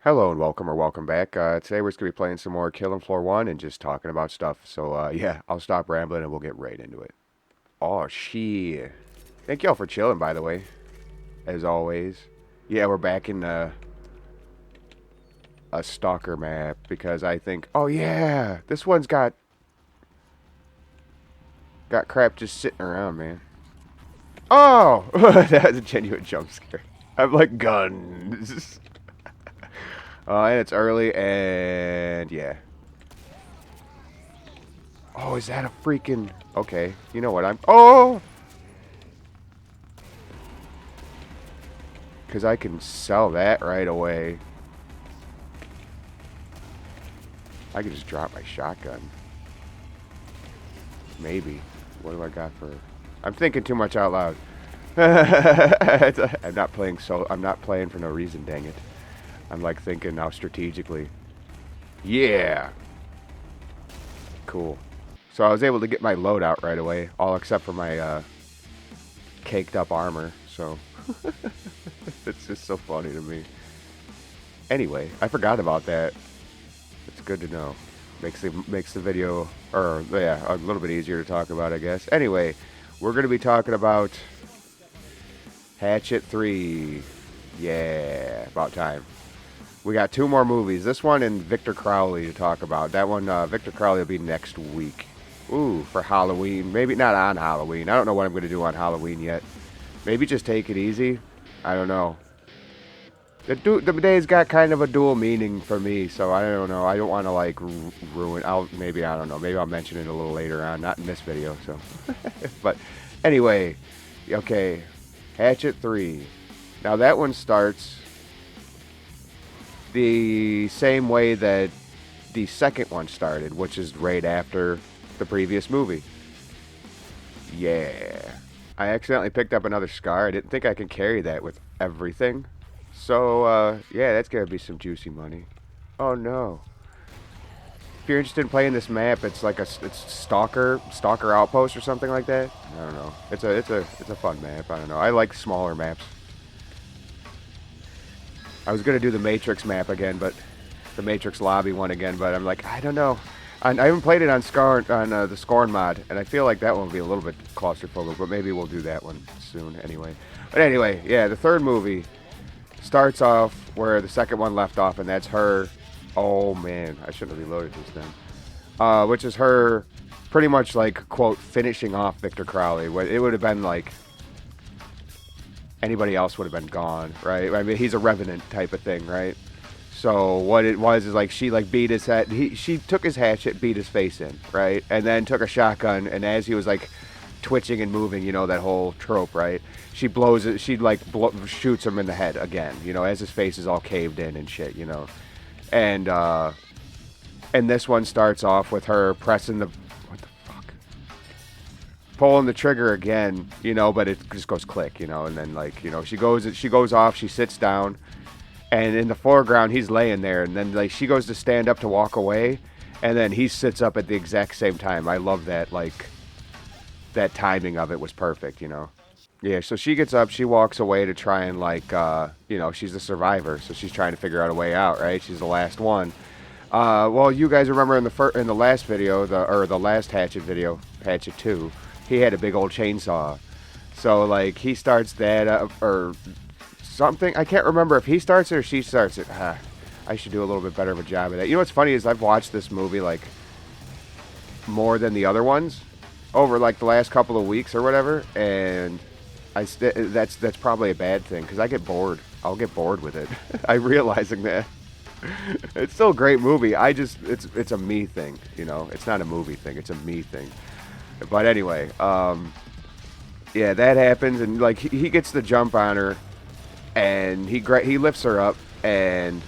Hello and welcome or welcome back. Today we're just going to be playing some more Killing Floor 1 and just talking about stuff. So, yeah, I'll stop rambling and we'll get right into it. Oh, shit. Thank y'all for chilling, by the way, as always. Yeah, we're back in a stalker map because I think, oh yeah, this one's got crap just sitting around, man. Oh, that was a genuine jump scare. I'm like, guns. And it's early and yeah. Oh, is that a freaking... Okay, you know what I'm... Oh! Because I can sell that right away. I could just drop my shotgun. Maybe. What do I got for... I'm thinking too much out loud. I'm not playing I'm not playing for no reason, dang it. I'm like thinking now strategically. Yeah! Cool. So I was able to get my loadout right away, all except for my caked up armor, so... It's just so funny to me. Anyway, I forgot about that. It's good to know. Makes the video, or yeah, a little bit easier to talk about, I guess. Anyway, we're going to be talking about Hatchet 3. Yeah, about time. We got two more movies. This one and Victor Crowley to talk about. That one, Victor Crowley will be next week. Ooh, for Halloween. Maybe not on Halloween. I don't know what I'm going to do on Halloween yet. Maybe just take it easy. I don't know. The day's got kind of a dual meaning for me, so I don't know. I don't want to like ruin. Maybe I don't know. Maybe I'll mention it a little later on, not in this video. So, but anyway, okay, Hatchet 3. Now that one starts the same way that the second one started, which is right after the previous movie. Yeah, I accidentally picked up another ScrN. I didn't think I could carry that with everything. So, yeah, that's gonna be some juicy money. Oh no. If you're interested in playing this map, it's like it's Stalker Outpost or something like that. I don't know. It's a fun map. I don't know. I like smaller maps. I was gonna do the Matrix map again, but the Matrix lobby one again, but I'm like, I don't know. I haven't played it on the ScrN mod, and I feel like that one will be a little bit claustrophobic, but maybe we'll do that one soon anyway. But anyway, yeah, the third movie starts off where the second one left off, and that's her. Oh man, I shouldn't have reloaded this then. Which is her, pretty much like quote finishing off Victor Crowley. It would have been like anybody else would have been gone, right? I mean, he's a revenant type of thing, right? So what it was is like she like beat his head. She took his hatchet, beat his face in, right, and then took a shotgun, and as he was like twitching and moving, you know, that whole trope, right? She blows it. She like shoots him in the head again, you know, as his face is all caved in and shit, you know. And this one starts off with her pressing the what the fuck, pulling the trigger again, you know, but it just goes click, you know, and then like you know she goes off, she sits down, and in the foreground he's laying there, and then like she goes to stand up to walk away, and then he sits up at the exact same time. I love that like. That timing of it was perfect, you know. Yeah, so she gets up, she walks away to try and like, you know, she's the survivor, so she's trying to figure out a way out, right? She's the last one. Well, you guys remember in the last video, the last Hatchet video, Hatchet 2, he had a big old chainsaw. So like he starts that up or something. I can't remember if he starts it or she starts it. I should do a little bit better of a job of that. You know what's funny is I've watched this movie like more than the other ones over like the last couple of weeks or whatever, and that's probably a bad thing because I get bored. I'll get bored with it. I'm realizing that. It's still a great movie. It's a me thing, you know. It's not a movie thing. It's a me thing. But anyway, yeah, that happens, and like he gets the jump on her, and he lifts her up and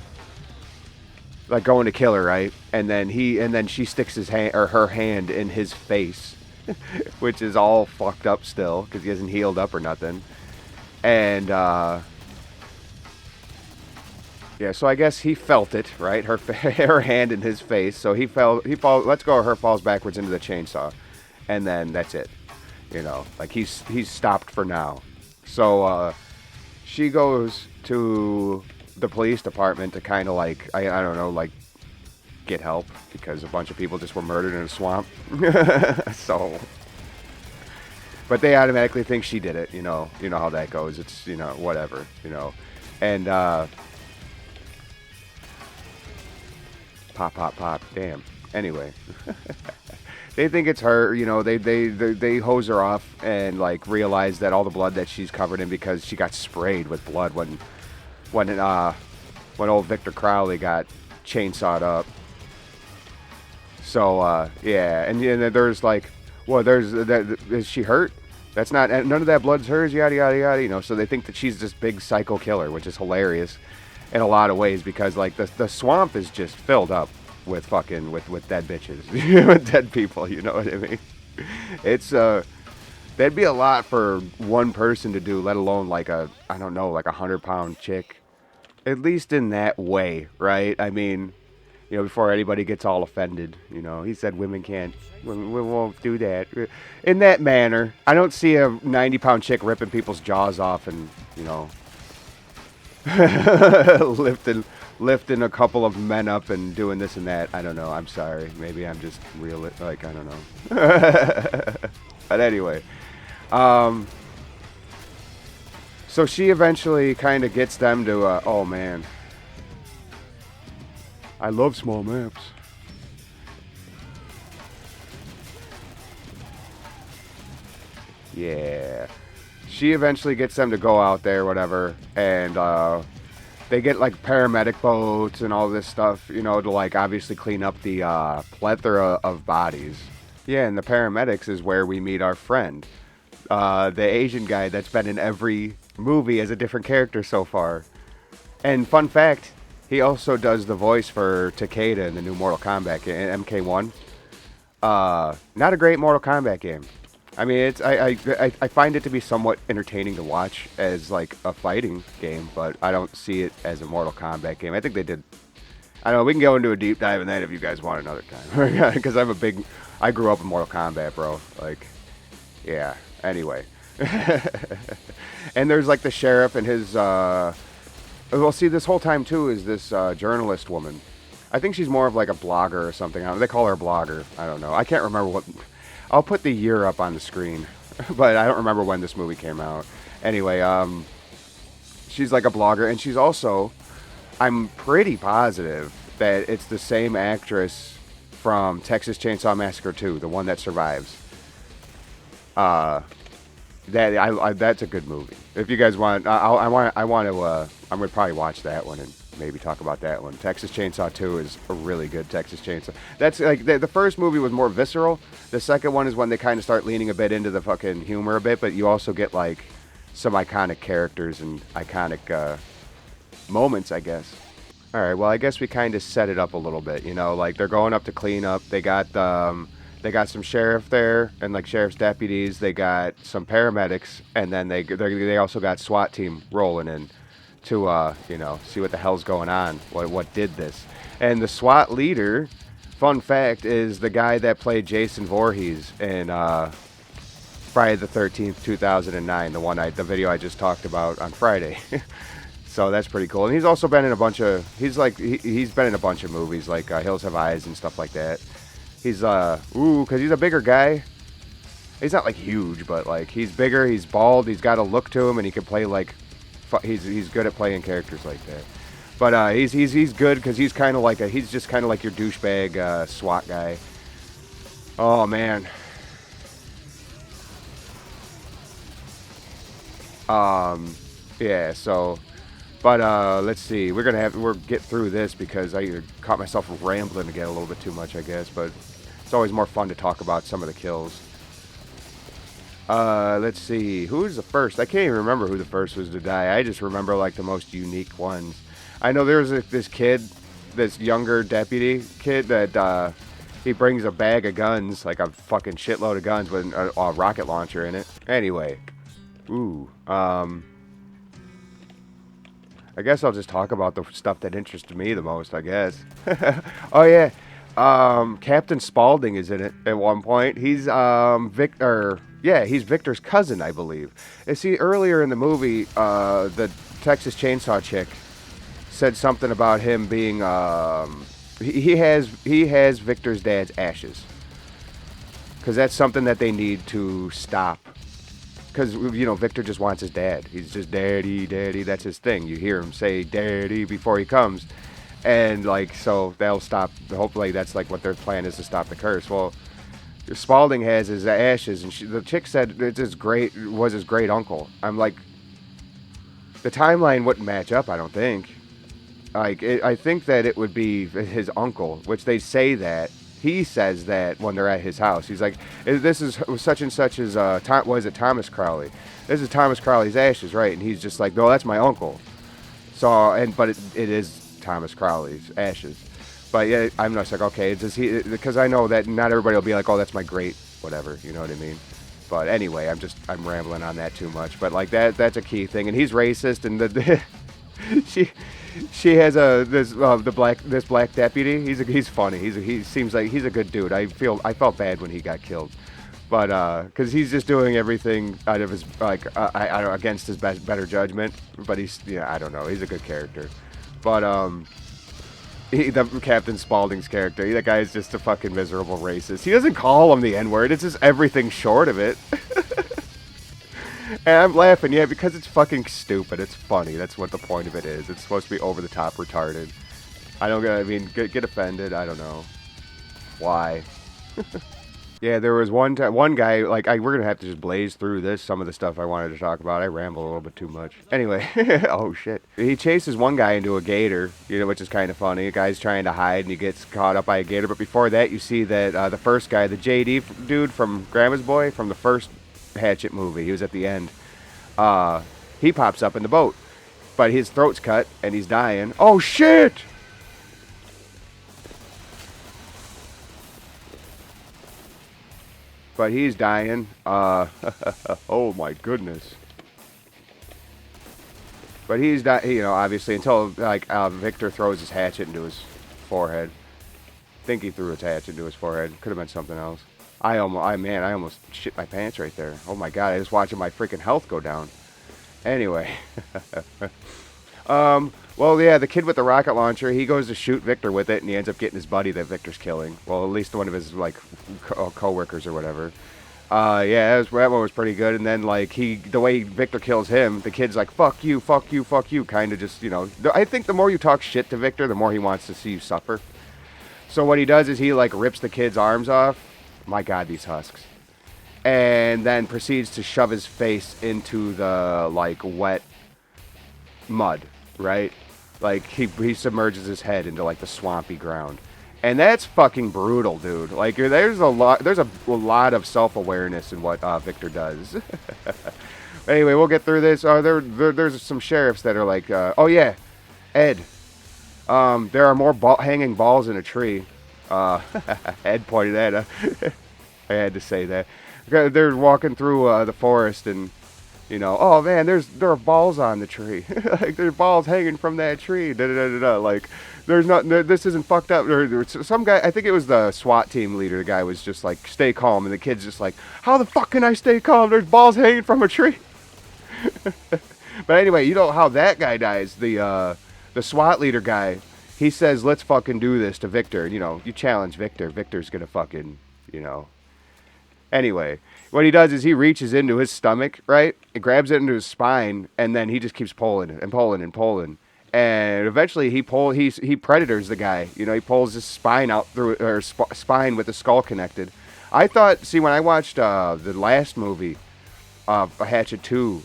like going to kill her, right? And then she sticks his hand or her hand in his face. Which is all fucked up still because he hasn't healed up or nothing. And yeah, so I guess he felt it, right? Her hand in his face. So he falls. Let's go. Her falls backwards into the chainsaw, and then that's it. You know, like he's stopped for now. So she goes to the police department to kind of like, I don't know, like get help because a bunch of people just were murdered in a swamp. So, but they automatically think she did it. You know how that goes. It's whatever. And pop, pop, pop. Damn. Anyway. They think it's her, they hose her off and like realize that all the blood that she's covered in because she got sprayed with blood when old Victor Crowley got chainsawed up. So yeah, and there's like, well, is she hurt? That's not, none of that blood's hers, yada yada yada, So they think that she's this big psycho killer, which is hilarious in a lot of ways because like the swamp is just filled up with fucking with dead bitches, with dead people. You know what I mean? It's that'd be a lot for one person to do, let alone like a 100-pound chick. At least in that way, right? I mean, before anybody gets all offended, he said women won't do that in that manner. I don't see a 90-pound chick ripping people's jaws off and lifting a couple of men up and doing this and that. I don't know. I'm sorry. Maybe I'm just real. Like, I don't know. But anyway. So she eventually kind of gets them to, oh man. I love small maps. Yeah. She eventually gets them to go out there, whatever, and, they get like paramedic boats and all this stuff, to like obviously clean up the plethora of bodies. Yeah, and the paramedics is where we meet our friend, the Asian guy that's been in every movie as a different character so far. And fun fact, he also does the voice for Takeda in the new Mortal Kombat game, MK1. Not a great Mortal Kombat game. I mean, it's I find it to be somewhat entertaining to watch as like a fighting game, but I don't see it as a Mortal Kombat game. I think they did. I don't know. We can go into a deep dive in that if you guys want another time, because I grew up in Mortal Kombat, bro. Like, yeah. Anyway, and there's like the sheriff and his. Well, see, this whole time too is this journalist woman. I think she's more of like a blogger or something. They call her a blogger. I don't know. I can't remember what. I'll put the year up on the screen, but I don't remember when this movie came out. Anyway, she's like a blogger, and she's also, I'm pretty positive that it's the same actress from Texas Chainsaw Massacre 2, the one that survives. That's a good movie. If you guys want, I'm gonna probably watch that one and maybe talk about that one. Texas Chainsaw 2 is a really good Texas Chainsaw. That's like the first movie was more visceral. The second one is when they kind of start leaning a bit into the fucking humor a bit, but you also get like some iconic characters and iconic moments, I guess. All right, well, I guess we kind of set it up a little bit, like they're going up to clean up. They got some sheriff there and like sheriff's deputies. They got some paramedics, and then they also got SWAT team rolling in to see what the hell's going on. What did this? And the SWAT leader, fun fact, is the guy that played Jason Voorhees in Friday the 13th, 2009, the video I just talked about on Friday. So that's pretty cool. And he's also been in a bunch of he's been in a bunch of movies like Hills Have Eyes and stuff like that. He's because he's a bigger guy. He's not like huge, but like he's bigger, he's bald, he's got a look to him, and he can play like he's good at playing characters like that. But he's good because he's kind of like he's just kind of like your douchebag SWAT guy. Oh man. Yeah. So, but let's see. We'll get through this because I caught myself rambling again a little bit too much, I guess. But it's always more fun to talk about some of the kills. Let's see. Who's the first? I can't even remember who the first was to die. I just remember like the most unique ones. I know there was this kid, this younger deputy kid that he brings a bag of guns, like a fucking shitload of guns with a rocket launcher in it. Anyway, I guess I'll just talk about the stuff that interested me the most, I guess. Oh yeah, Captain Spaulding is in it at one point. He's Victor. Yeah, he's Victor's cousin, I believe. And see, earlier in the movie, the Texas Chainsaw chick said something about him being he has Victor's dad's ashes, because that's something that they need to stop. Because Victor just wants his dad. He's just daddy, daddy. That's his thing. You hear him say daddy before he comes, and like so they'll stop. Hopefully that's like what their plan is, to stop the curse. Well, Spalding has his ashes, and the chick said it's was his great uncle. I'm like, the timeline wouldn't match up. I don't think. Like I think that it would be his uncle, which they say that. He says that when they're at his house. He's like, this is such and such as, was it Thomas Crowley? This is Thomas Crowley's ashes, right? And he's just like, no, that's my uncle. So, but it is Thomas Crowley's ashes. But yeah, I'm just like, okay, does he, because I know that not everybody will be like, oh, that's my great, whatever, you know what I mean? But anyway, I'm rambling on that too much. But like that's a key thing. And he's racist, and she has this black deputy. He's funny. He seems like he's a good dude. I felt bad when he got killed, but because he's just doing everything out of his I don't, against his better judgment. But I don't know. He's a good character, but the Captain Spaulding's character, that guy is just a fucking miserable racist. He doesn't call him the N-word. It's just everything short of it. And I'm laughing, yeah, because it's fucking stupid. It's funny. That's what the point of it is. It's supposed to be over the top retarded. Get offended. I don't know why. Yeah, there was one guy, like, we're going to have to just blaze through some of the stuff I wanted to talk about. I ramble a little bit too much. Anyway, oh shit. He chases one guy into a gator, which is kind of funny. A guy's trying to hide and he gets caught up by a gator. But before that, you see that the first guy, the JD dude from Grandma's Boy, from the first Hatchet movie, he was at the end. He pops up in the boat, but his throat's cut and he's dying. Oh shit! But he's dying. Oh my goodness. But he's dying, obviously, until like Victor throws his hatchet into his forehead. I think he threw his hatchet into his forehead. Could have been something else. I almost shit my pants right there. Oh my god, I was watching my freaking health go down. Anyway. Well, yeah, the kid with the rocket launcher, he goes to shoot Victor with it, and he ends up getting his buddy that Victor's killing. Well, at least one of his, like, co-workers or whatever. Yeah, that one was pretty good. And then, like, the way Victor kills him, the kid's like, fuck you, fuck you, fuck you, kind of just, I think the more you talk shit to Victor, the more he wants to see you suffer. So what he does is he, like, rips the kid's arms off. My god, these husks. And then proceeds to shove his face into the, like, wet mud, right? Like, he submerges his head into, like, the swampy ground. And that's fucking brutal, dude. Like, there's a lot of self-awareness in what Victor does. Anyway, we'll get through this. There's some sheriffs that are like, oh yeah, Ed. There are more hanging balls in a tree. Ed pointed at I had to say that. They're walking through the forest and, oh man, there are balls on the tree. Like, there's balls hanging from that tree. Like, there's not, this isn't fucked up. Some guy, I think it was the SWAT team leader, the guy was just like, stay calm. And the kid's just like, how the fuck can I stay calm? There's balls hanging from a tree. But anyway, you know how that guy dies. The SWAT leader guy, he says, let's fucking do this to Victor. You challenge Victor. Victor's gonna fucking, Anyway, what he does is he reaches into his stomach, right? He grabs it into his spine, and then he just keeps pulling and pulling and pulling. And eventually he predators the guy. He pulls his spine out through, or spine with the skull connected. I thought, when I watched the last movie, Hatchet 2,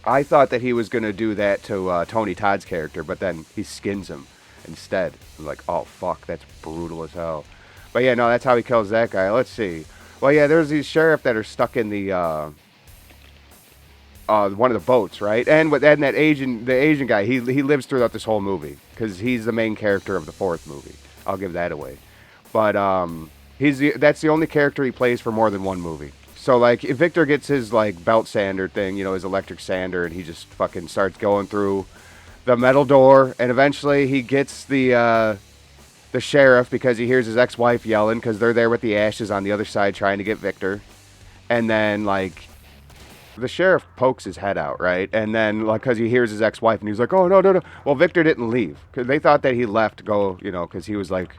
I thought that he was going to do that to Tony Todd's character, but then he skins him instead. I'm like, oh fuck, that's brutal as hell. But yeah, no, that's how he kills that guy. Let's see. Well, yeah, there's these sheriff that are stuck in the one of the boats, right? And the Asian guy, he lives throughout this whole movie because he's the main character of the fourth movie. I'll give that away. But that's the only character he plays for more than one movie. So like, if Victor gets his like belt sander thing, his electric sander, and he just fucking starts going through the metal door, and eventually he gets the sheriff because he hears his ex-wife yelling because they're there with the ashes on the other side trying to get Victor. And then, like, the sheriff pokes his head out, right? And then, like, because he hears his ex-wife, and he's like, "Oh, no, no, no." Well, Victor didn't leave because they thought that he left to go, because he was like,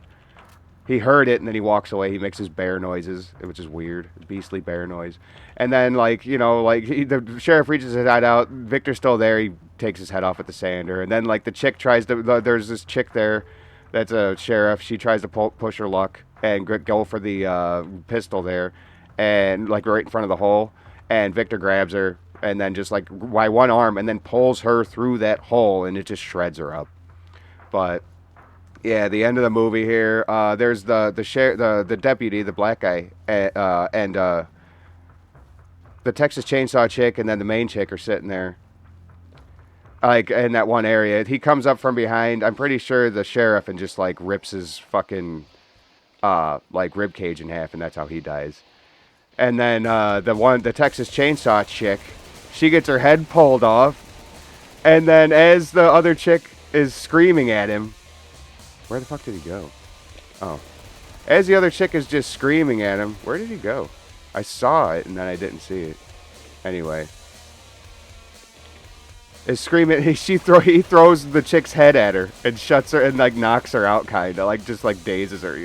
he heard it, and then he walks away. He makes his bear noises, which is weird, beastly bear noise. And then, like, the sheriff reaches his head out. Victor's still there. He takes his head off with the sander, and then, like, the chick tries to. There's this chick there, that's a sheriff. She tries to push her luck and go for the pistol there, and like right in front of the hole. And Victor grabs her, and then just like by one arm, and then pulls her through that hole, and it just shreds her up. But yeah, the end of the movie here. There's the deputy, the black guy, and the Texas Chainsaw chick, and then the main chick are sitting there, like in that one area. He comes up from behind. I'm pretty sure the sheriff, and just like rips his fucking like rib cage in half, and that's how he dies. And then the Texas Chainsaw chick, she gets her head pulled off, and then as the other chick is screaming at him, where the fuck did he go? Oh, as the other chick is just screaming at him, where did he go? I saw it and then I didn't see it. Anyway, is screaming. He throws the chick's head at her and shuts her and like knocks her out, kind of like just like dazes her.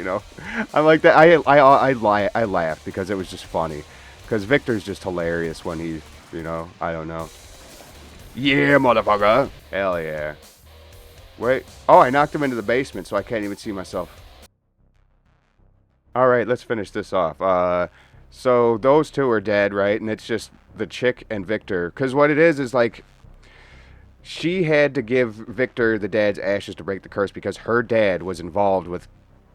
I'm like that. I laughed because it was just funny. Because Victor's just hilarious when he, I don't know. Yeah, motherfucker. Hell yeah. Wait. Oh, I knocked him into the basement, so I can't even see myself. All right, let's finish this off. So those two are dead, right? And it's just the chick and Victor. Because what it is like, she had to give Victor the dad's ashes to break the curse because her dad was involved with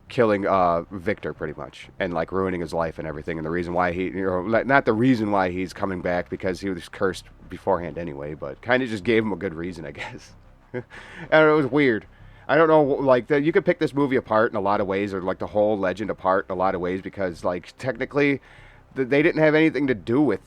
killing Victor pretty much and like ruining his life and everything. And the reason why he, not the reason why he's coming back because he was cursed beforehand anyway, but kind of just gave him a good reason, I guess. And it was weird. I don't know, like, you could pick this movie apart in a lot of ways, or like the whole legend apart in a lot of ways, because like technically they didn't have anything to do with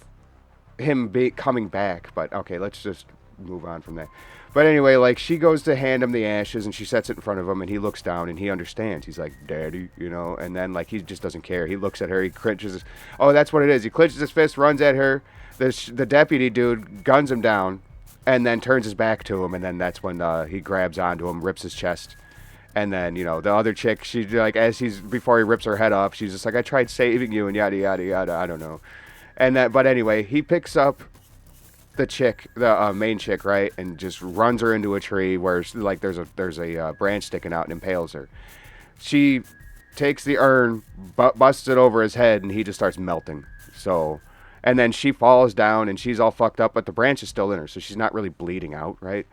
him coming back. But okay, let's just move on from that. But anyway, like, she goes to hand him the ashes, and she sets it in front of him, and he looks down, and he understands. He's like, "Daddy," and then, like, he just doesn't care. He looks at her, he clenches his... Oh, that's what it is. He clenches his fist, runs at her. The deputy dude guns him down, and then turns his back to him, and then that's when he grabs onto him, rips his chest. And then, the other chick, she, like, before he rips her head off, she's just like, "I tried saving you," and yada, yada, yada, I don't know. But anyway, he picks up the chick, the main chick, right, and just runs her into a tree where like there's a branch sticking out and impales her. She takes the urn, busts it over his head, and he just starts melting. So, and then she falls down and she's all fucked up, but the branch is still in her, so she's not really bleeding out, right?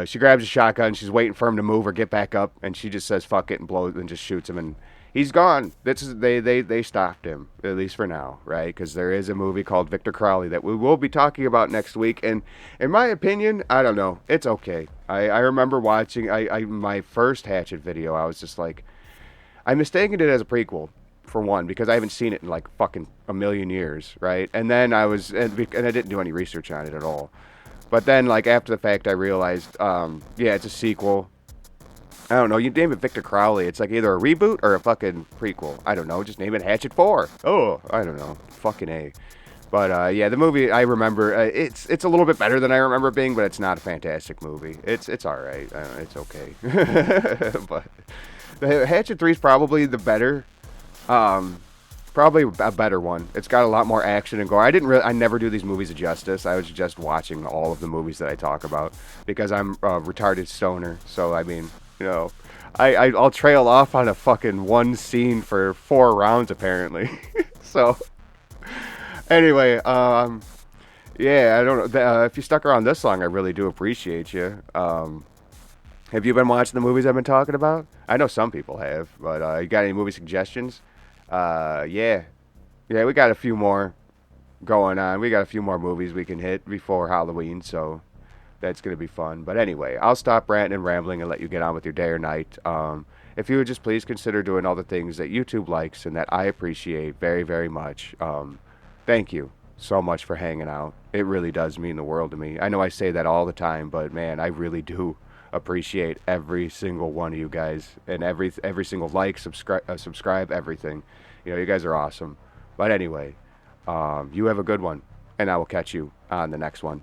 She grabs a shotgun, she's waiting for him to move or get back up, and she just says fuck it and blows and just shoots him, and he's gone. They stopped him, at least for now, right? Because there is a movie called Victor Crowley that we will be talking about next week. And in my opinion, I don't know. It's okay. I remember watching my first Hatchet video. I was just like, I mistaken it as a prequel, for one, because I haven't seen it in like fucking a million years, right? And then and I didn't do any research on it at all. But then, like, after the fact, I realized, yeah, it's a sequel. I don't know. You name it Victor Crowley. It's like either a reboot or a fucking prequel. I don't know. Just name it Hatchet 4. Oh, I don't know. Fucking A. But, yeah, the movie, I remember, it's a little bit better than I remember it being, but it's not a fantastic movie. It's all right. It's okay. But the Hatchet 3 is probably the better, probably a better one. It's got a lot more action and gore. I never do these movies justice. I was just watching all of the movies that I talk about because I'm a retarded stoner. So, I mean... I'll trail off on a fucking one scene for 4 rounds apparently. So, anyway, yeah, I don't know. If you stuck around this long, I really do appreciate you. Have you been watching the movies I've been talking about? I know some people have, but you got any movie suggestions? Yeah, we got a few more going on. We got a few more movies we can hit before Halloween, so... That's going to be fun. But anyway, I'll stop ranting and rambling and let you get on with your day or night. If you would just please consider doing all the things that YouTube likes and that I appreciate very, very much. Thank you so much for hanging out. It really does mean the world to me. I know I say that all the time, but man, I really do appreciate every single one of you guys and every single like, subscribe, everything. You guys are awesome. But anyway, you have a good one. and I will catch you on the next one.